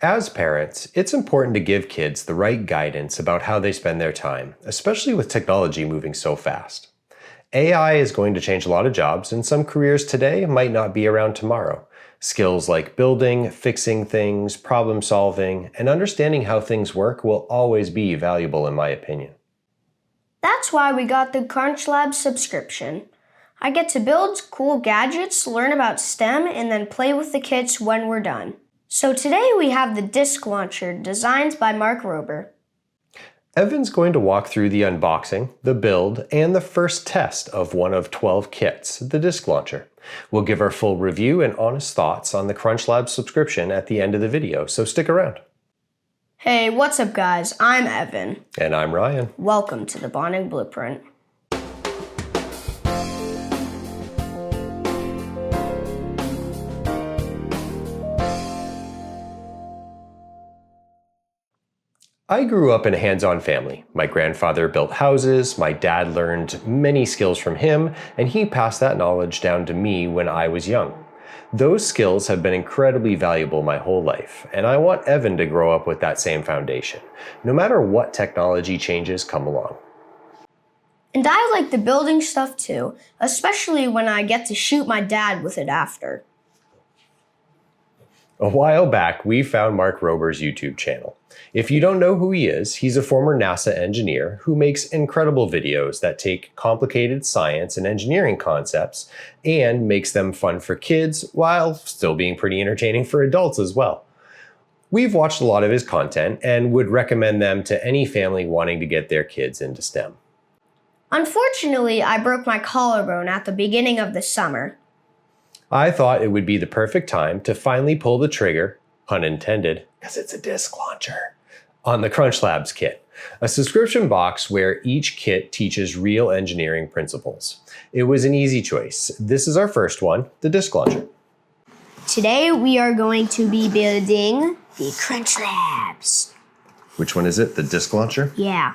As parents, it's important to give kids the right guidance about how they spend their time, especially with technology moving so fast. AI is going to change a lot of jobs, and some careers today might not be around tomorrow. Skills like building, fixing things, problem solving, and understanding how things work will always be valuable in my opinion. That's why we got the Crunchlabs subscription. I get to build cool gadgets, learn about STEM, and then play with the kits when we're done. So today we have the disc launcher designed by Mark Rober. Evan's going to walk through the unboxing, the build, and the first test of one of 12 kits, the disc launcher. We'll give our full review and honest thoughts on the Crunchlabs subscription at the end of the video, so stick around. Hey, what's up guys? I'm Evan. And I'm Ryan. Welcome to the Bonding Blueprint. I grew up in a hands-on family. My grandfather built houses, my dad learned many skills from him, and he passed that knowledge down to me when I was young. Those skills have been incredibly valuable my whole life, and I want Evan to grow up with that same foundation, no matter what technology changes come along. And I like the building stuff too, especially when I get to shoot my dad with it after. A while back, we found Mark Rober's YouTube channel. If you don't know who he is, he's a former NASA engineer who makes incredible videos that take complicated science and engineering concepts and makes them fun for kids while still being pretty entertaining for adults as well. We've watched a lot of his content and would recommend them to any family wanting to get their kids into STEM. Unfortunately, I broke my collarbone at the beginning of the summer. I thought it would be the perfect time to finally pull the trigger, pun intended, because it's a disc launcher, on the Crunchlabs kit, a subscription box where each kit teaches real engineering principles. It was an easy choice. This is our first one, the disc launcher. Today we are going to be building the Crunchlabs. Which one is it? The disc launcher? Yeah.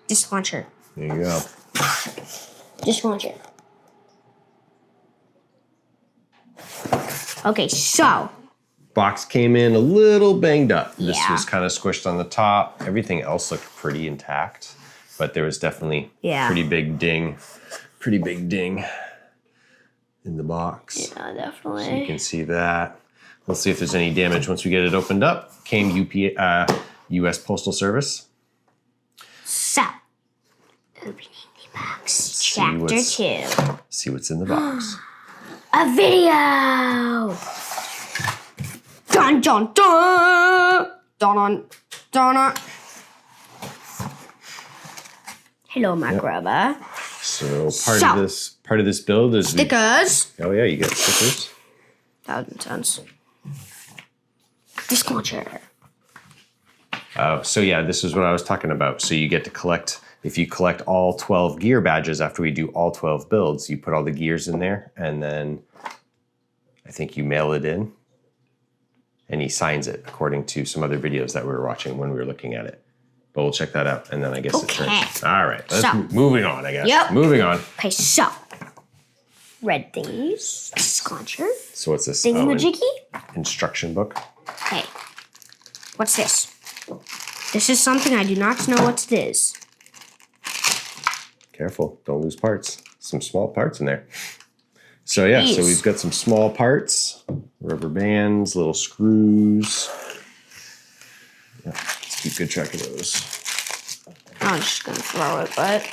Disc launcher. There you go. Disc launcher. Okay, so. Box came in a little banged up. This Yeah. was kind of squished on the top. Everything else looked pretty intact, but there was definitely pretty big ding in the box. Yeah, definitely. So you can see that. Let's see if there's any damage once we get it opened up. Came US Postal Service. So, opening the box. Chapter 2. See what's in the box. A video! Dun dun dun! Dun dun dun! Hello, Mark Rober. So part of this build is stickers. Oh yeah, you get stickers. That was intense. Disc launcher. Oh, so yeah, this is what I was talking about. So you get to collect. If you collect all 12 gear badges after we do all 12 builds, you put all the gears in there, and then I think you mail it in, and he signs it according to some other videos that we were watching when we were looking at it. But we'll check that out, and then I guess it turns. All right, moving on, I guess. Yep. Moving on. Okay, so red thingies, disc launcher. So what's this? Thingamajiggy? Instruction book. Okay, what's this? This is something I do not know what it is. Careful, don't lose parts. Some small parts in there. So yeah, so we've got some small parts, rubber bands, little screws. Yeah, let's keep good track of those. I'm just gonna throw it, but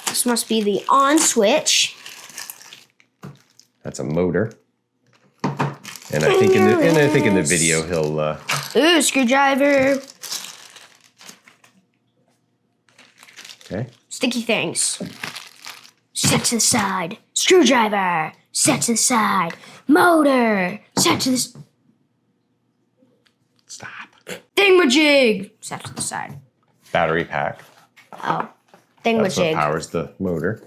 this must be the on switch. That's a motor. And I think in the video he'll Ooh, screwdriver. Okay. Sticky things. Set to the side. Screwdriver. Set to the side. Motor. Set to the Stop. Thingamajig. Set to the side. Battery pack. Oh. That's what Thingamajig. powers the motor.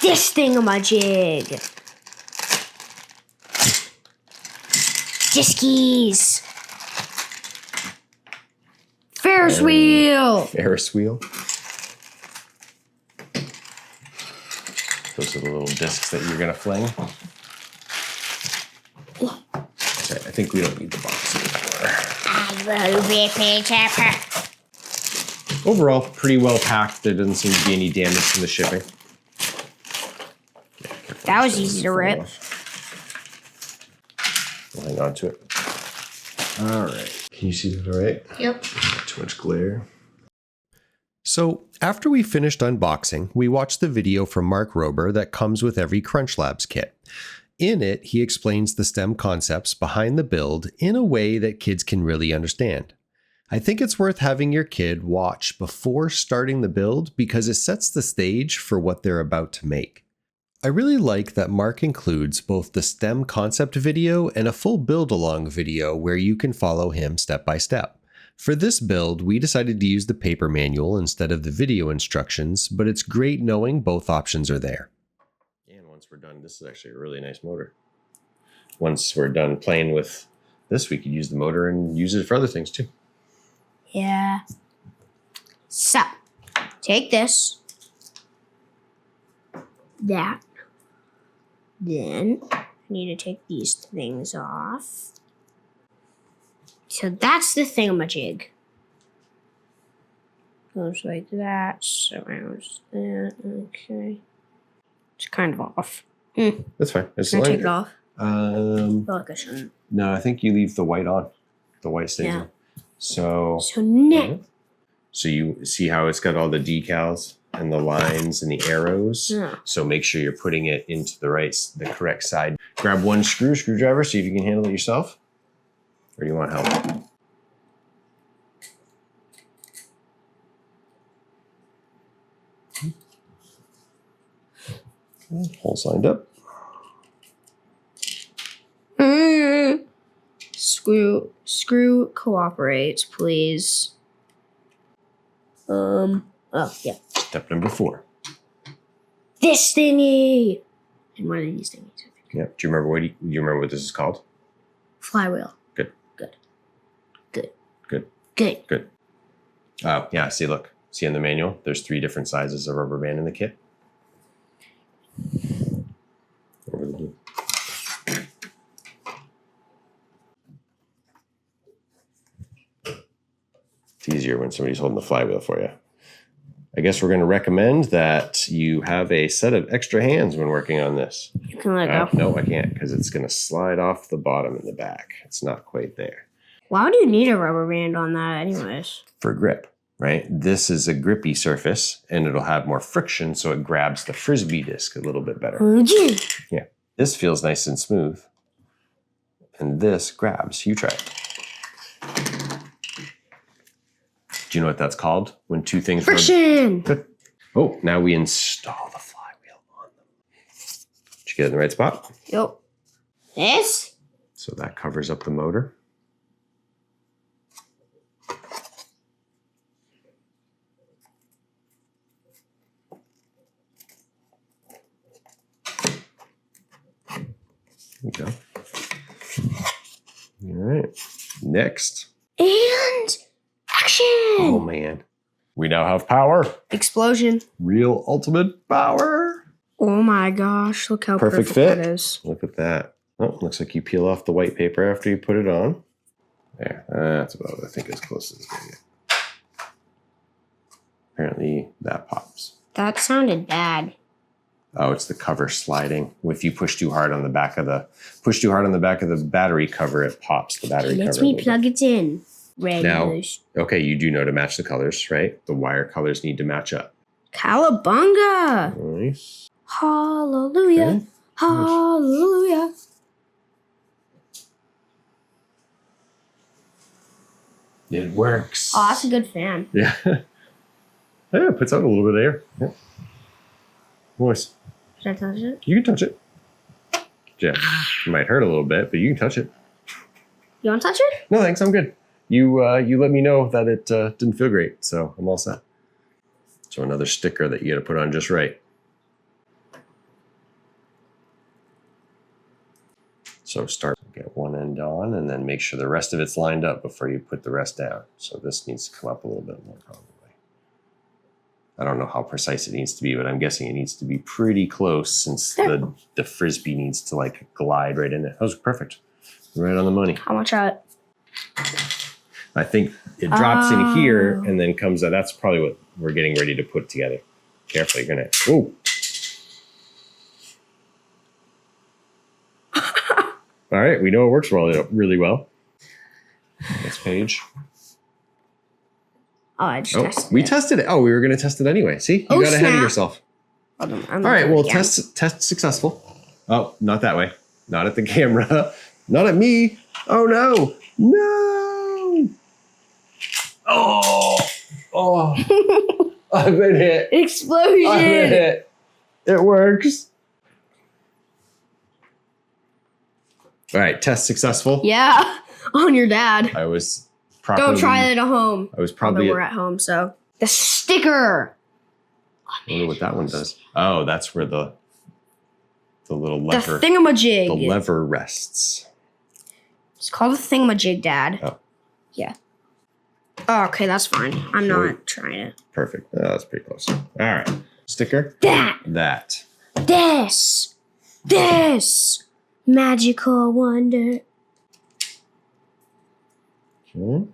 This thingamajig. Diskies. Ferris wheel. Ferris wheel. Those are the little discs that you're gonna fling. Okay, I think we don't need the box anymore. Overall, pretty well packed. There doesn't seem to be any damage from the shipping. That was easy to rip. We'll hang on to it. All right. Can you see that all right? Yep. Not too much glare. So after we finished unboxing, we watched the video from Mark Rober that comes with every Crunchlabs kit. In it, he explains the STEM concepts behind the build in a way that kids can really understand. I think it's worth having your kid watch before starting the build because it sets the stage for what they're about to make. I really like that Mark includes both the STEM concept video and a full build-along video where you can follow him step by step. For this build, we decided to use the paper manual instead of the video instructions, but it's great knowing both options are there. And once we're done, this is actually a really nice motor. Once we're done playing with this, we could use the motor and use it for other things too. Yeah. So, take this. That. Then, I need to take these things off. So that's the thingamajig. Goes like that, surrounds that, okay. It's kind of off. That's fine. It's Can I take it off? I feel like I shouldn't. No, I think you leave the white on. The white stays on. So next. So you see how it's got all the decals and the lines and the arrows. Yeah. So make sure you're putting it into the correct side. Grab one screwdriver, see if you can handle it yourself. Or do you want help? Okay, holes lined up. Screw cooperates, please. Oh, yeah. Step number 4. This thingy! And one of these thingies, I think. Yeah. Do you remember what this is called? Flywheel. Good. Good. Good. Good. Good. Good. Oh, yeah. See, look. See in the manual, there's 3 different sizes of rubber band in the kit. Over the blue. It's easier when somebody's holding the flywheel for you. I guess we're going to recommend that you have a set of extra hands when working on this. You can let go. No, I can't because it's going to slide off the bottom and the back. It's not quite there. Why would you need a rubber band on that anyways? For grip, right? This is a grippy surface and it'll have more friction so it grabs the Frisbee disc a little bit better. Yeah. This feels nice and smooth. And this grabs. You try it. Do you know what that's called? When 2 things friction. Good. Oh, now we install the flywheel on them. Did you get it in the right spot? Yep. This? So that covers up the motor. There you go. All right. Next. And action! Oh, man. We now have power. Explosion. Real ultimate power. Oh my gosh, look how perfect fit. that is. Look at that. Oh, looks like you peel off the white paper after you put it on. There. That's about, I think, as close as it's going to get. Apparently, that pops. That sounded bad. Oh, it's the cover sliding. If you push too hard on the back of the battery cover, it pops the battery cover. Let me plug it in. Red Now, nose. okay, you do know to match the colors, right? The wire colors need to match up. Cowabunga! Nice. Hallelujah! Okay. Hallelujah! It works. Oh, that's a good fan. Yeah. Yeah, it puts out a little bit of air. Yeah. Voice. Should I touch it? You can touch it. Yeah. It might hurt a little bit, but you can touch it. You want to touch it? No, thanks. I'm good. You let me know that it didn't feel great, so I'm all set. So another sticker that you got to put on just right. So get one end on, and then make sure the rest of it's lined up before you put the rest down. So this needs to come up a little bit more, probably. I don't know how precise it needs to be, but I'm guessing it needs to be pretty close since the Frisbee needs to like glide right in it. That was perfect. Right on the money. How much out? I think it drops in here and then comes out. That's probably what we're getting ready to put together. Carefully, you're gonna, oh. All right, we know it works really well. Next page. Oh, I just tested it. We tested it. Oh, we were gonna test it anyway. See, you got ahead of yourself. All right, well, test successful. Oh, not that way. Not at the camera. Not at me. Oh no. No. Oh. I've been hit. Explosion. I've been hit. It works. All right, test successul. Yeah, on your dad. I was properly. Don't try it at home. I was probably. We're at home, so the sticker. I wonder what that one does. Oh, that's where the little lever. The thingamajig. The lever rests. It's called a thingamajig, Dad. Oh. Yeah. Oh, okay, that's fine. I'm not trying it. Perfect. Oh, that's pretty close. All right. Sticker. That. This. Magical wonder. Okay.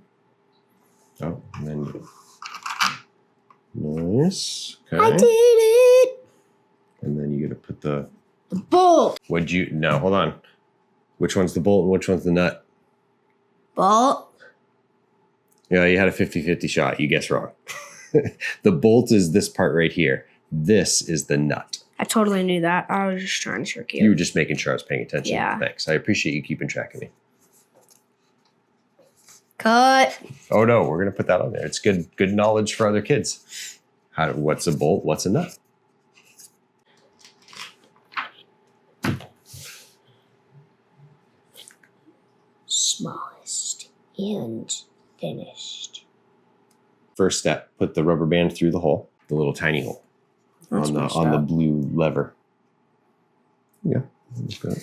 Oh, and then nice. Okay. I did it. And then you got to put the bolt. No, hold on. Which one's the bolt and which one's the nut? Bolt. Yeah, you had a 50-50 shot. You guessed wrong. The bolt is this part right here. This is the nut. I totally knew that. I was just trying to trick you. You were just making sure I was paying attention. Yeah. Thanks. I appreciate you keeping track of me. Cut. Oh no, we're gonna put that on there. It's good knowledge for other kids. What's a bolt? What's a nut? Smallest and finished. First step, put the rubber band through the hole, the little tiny hole. That's on the blue lever. Yeah. Can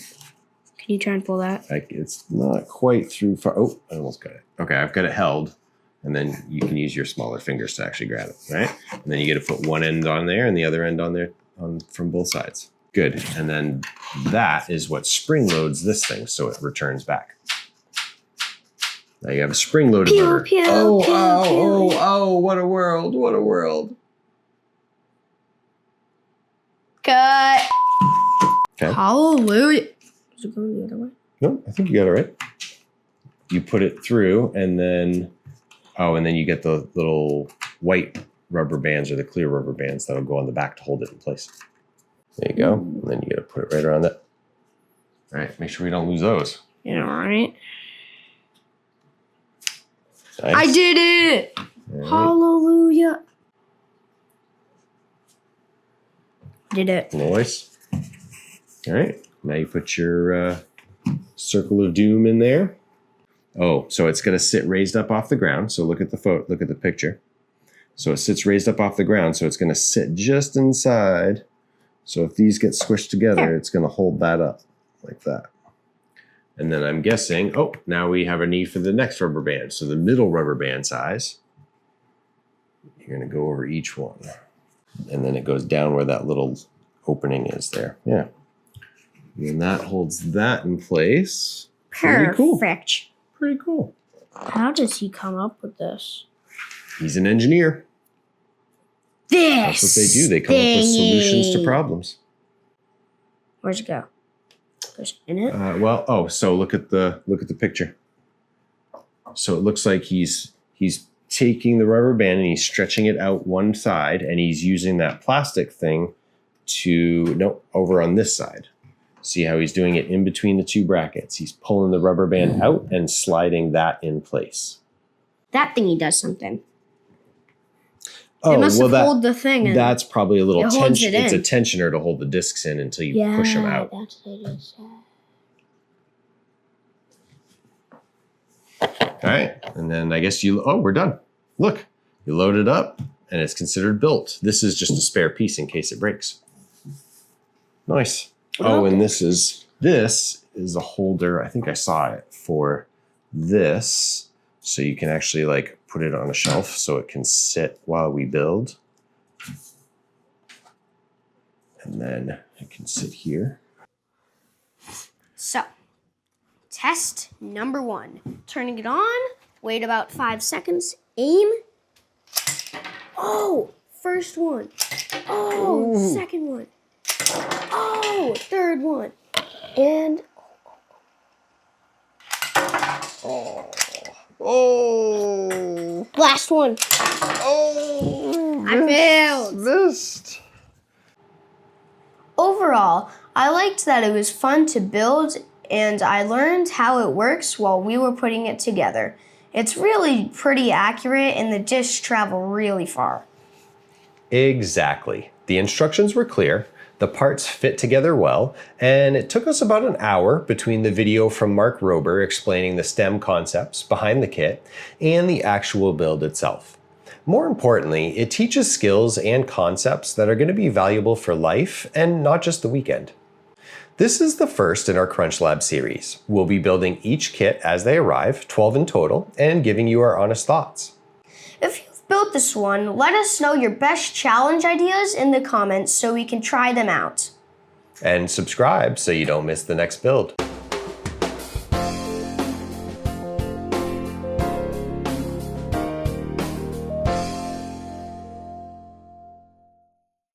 you try and pull that? It's not quite through far. Oh, I almost got it. Okay, I've got it held. And then you can use your smaller fingers to actually grab it, right? And then you get to put one end on there and the other end on there from both sides. Good. And then that is what spring loads this thing so it returns back. Now you have a spring-loaded motor. Oh, what a world. What a world. Cut. Okay. Hallelujah. Is it going the other way? No, I think you got it right. You put it through and then you get the little white rubber bands or the clear rubber bands that'll go on the back to hold it in place. There you go. And then you got to put it right around that. All right, make sure we don't lose those. Yeah, all right. Nice. I did it. Right. Hallelujah. Did it. Nice. All right. Now you put your circle of doom in there. Oh, so it's going to sit raised up off the ground. So look at the look at the picture. So it sits raised up off the ground. So it's going to sit just inside. So if these get squished together, it's going to hold that up like that. And then I'm guessing, now we have a need for the next rubber band. So the middle rubber band size, you're going to go over each one. And then it goes down where that little opening is there. Yeah. And that holds that in place. Perfect. Pretty cool. How does he come up with this? He's an engineer. That's what they do. They come up with solutions to problems. Where's it go? Goes in it? So look at the picture. So it looks like he's taking the rubber band and he's stretching it out one side and he's using that plastic thing over on this side. See how he's doing it in between the two brackets. He's pulling the rubber band out and sliding that in place. That thingy does something. Oh, it must hold the thing in. That's probably a little tension. It's a in. tensioner to hold the discs in until you push them out. That's what it is. All right. And then I guess we're done. Look, you load it up and it's considered built. This is just a spare piece in case it breaks. Nice. And this is a holder. I think I saw it for this. So you can actually put it on a shelf so it can sit while we build. And then I can sit here. So, test number 1. Turning it on, wait about 5 seconds, aim. Oh, first one. Oh, Ooh. second one. Oh, third one. And Oh! last one. Oh! I failed. Missed. Overall, I liked that it was fun to build and I learned how it works while we were putting it together. It's really pretty accurate and the discs travel really far. Exactly. The instructions were clear, the parts fit together well, and it took us about an hour between the video from Mark Rober explaining the STEM concepts behind the kit and the actual build itself. More importantly, it teaches skills and concepts that are going to be valuable for life and not just the weekend. This is the first in our Crunchlabs series. We'll be building each kit as they arrive, 12 in total, and giving you our honest thoughts. If you've built this one, let us know your best challenge ideas in the comments so we can try them out. And subscribe so you don't miss the next build.